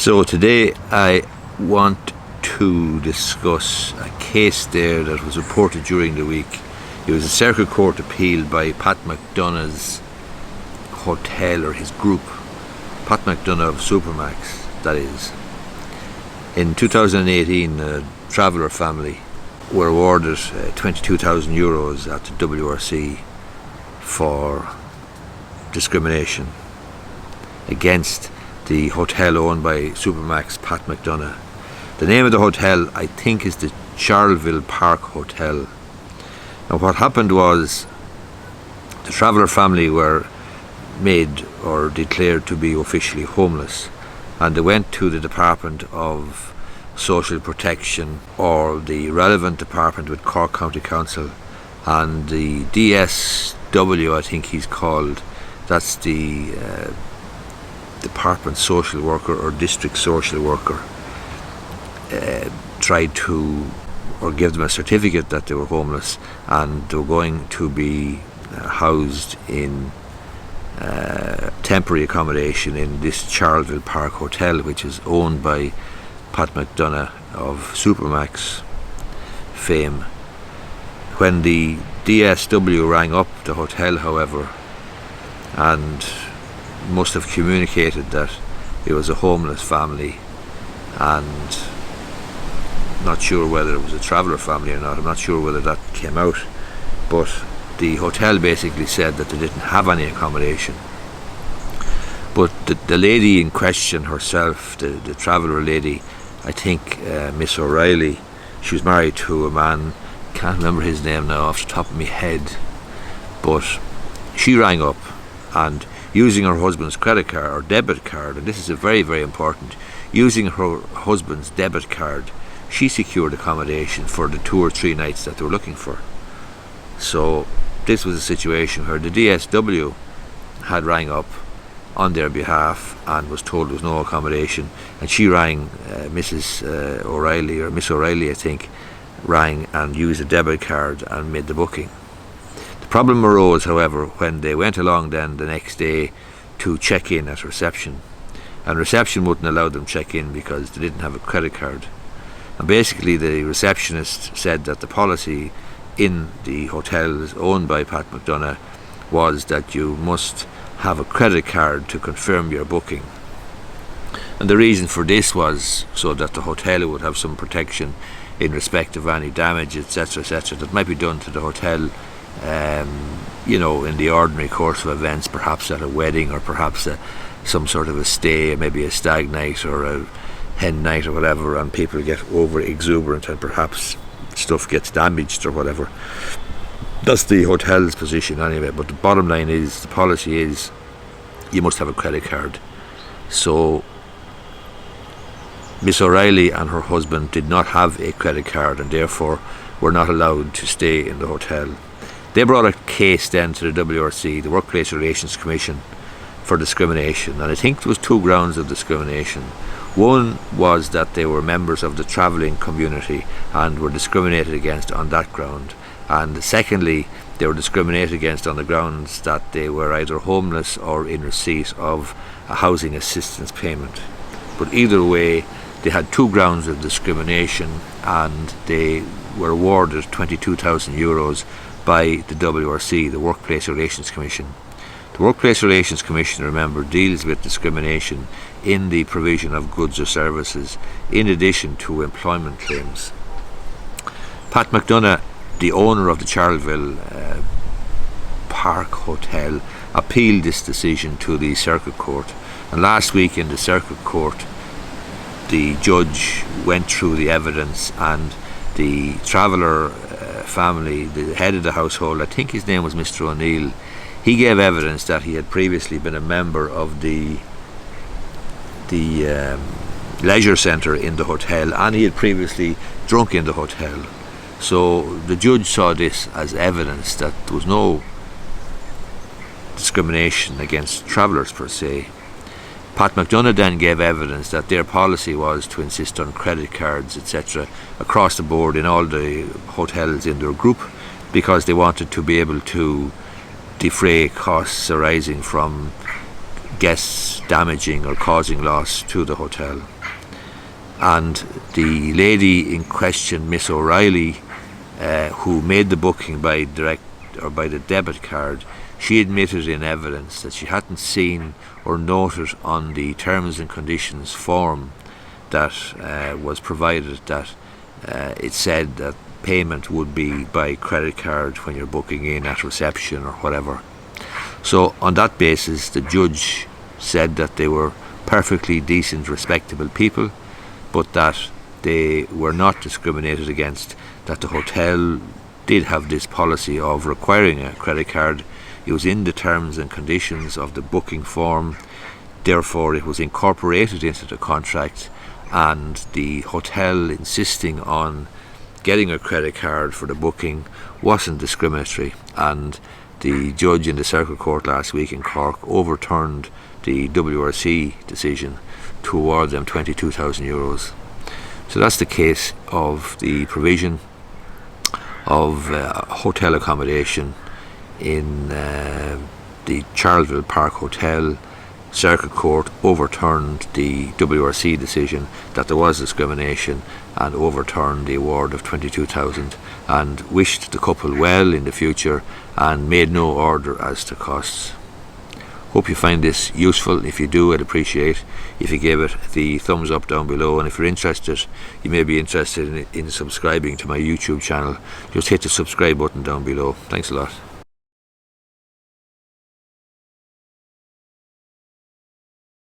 So today I want to discuss a case there that was reported during the week. It was a circuit court appeal by Pat McDonough's hotel, or his group, Pat McDonough of Supermax, that is. In 2018, a traveller family were awarded €22,000 at the WRC for discrimination against the hotel owned by Supermax Pat McDonough. The name of the hotel, I think, is the Charleville Park Hotel. Now what happened was the traveller family were made or declared to be officially homeless, and they went to the Department of Social Protection, or the relevant department with Cork County Council, and the DSW, I think he's called, that's the Department Social Worker or District Social Worker, tried to give them a certificate that they were homeless and they were going to be housed in temporary accommodation in this Charleville Park Hotel, which is owned by Pat McDonough of Supermax fame. When the DSW rang up the hotel, however, and must have communicated that it was a homeless family, and not sure whether it was a traveller family or not, I'm not sure whether that came out, but the hotel basically said that they didn't have any accommodation. But the lady in question herself, the traveller lady, I think Miss O'Reilly, she was married to a man, can't remember his name now off the top of my head, but she rang up and, using her husband's credit card or debit card, and this is very, very important, using her husband's debit card, she secured accommodation for the 2 or 3 nights that they were looking for. So this was a situation where the DSW had rang up on their behalf and was told there was no accommodation, and she rang Mrs. O'Reilly, or Miss O'Reilly I think, rang and used a debit card and made the booking. The problem arose, however, when they went along then the next day to check in at reception, and reception wouldn't allow them check in because they didn't have a credit card. And basically the receptionist said that the policy in the hotels owned by Pat McDonough was that you must have a credit card to confirm your booking. And the reason for this was so that the hotel would have some protection in respect of any damage, etc., that might be done to the hotel, in the ordinary course of events, perhaps at a wedding, or perhaps some sort of a stay, maybe a stag night or a hen night or whatever, and people get over exuberant and perhaps stuff gets damaged or whatever. That's the hotel's position anyway, but the bottom line is, the policy is you must have a credit card. So Miss O'Reilly and her husband did not have a credit card and therefore were not allowed to stay in the hotel. They brought a case then to the WRC, the Workplace Relations Commission, for discrimination, and I think there was 2 grounds of discrimination. One was that they were members of the travelling community and were discriminated against on that ground, and secondly, they were discriminated against on the grounds that they were either homeless or in receipt of a housing assistance payment. But either way, they had 2 grounds of discrimination, and they were awarded €22,000 by the WRC, the Workplace Relations Commission. The Workplace Relations Commission, remember, deals with discrimination in the provision of goods or services, in addition to employment claims. Pat McDonough, the owner of the Charleville Park Hotel, appealed this decision to the Circuit Court, and last week in the Circuit Court the judge went through the evidence, and the traveller family, the head of the household, I think his name was Mr. O'Neill, he gave evidence that he had previously been a member of the leisure centre in the hotel, and he had previously drunk in the hotel. So the judge saw this as evidence that there was no discrimination against travellers per se. Pat McDonough then gave evidence that their policy was to insist on credit cards, etc., across the board in all the hotels in their group, because they wanted to be able to defray costs arising from guests damaging or causing loss to the hotel. and the lady in question, Miss O'Reilly, who made the booking by direct or by the debit card, she admitted in evidence that she hadn't seen or noted on the terms and conditions form that was provided that it said that payment would be by credit card when you're booking in at reception or whatever. So on that basis, the judge said that they were perfectly decent, respectable people, but that they were not discriminated against, that the hotel did have this policy of requiring a credit card. It was in the terms and conditions of the booking form, therefore it was incorporated into the contract, and the hotel insisting on getting a credit card for the booking wasn't discriminatory, and the judge in the Circuit Court last week in Cork overturned the WRC decision to award them €22,000. So that's the case of the provision of hotel accommodation in the Charleville Park Hotel. Circuit Court overturned the WRC decision that there was discrimination and overturned the award of $22,000, and wished the couple well in the future and made no order as to costs. Hope you find this useful. If you do, I'd appreciate if you gave it the thumbs up down below, and if you're interested, you may be interested in subscribing to my YouTube channel, just hit the subscribe button down below. Thanks a lot.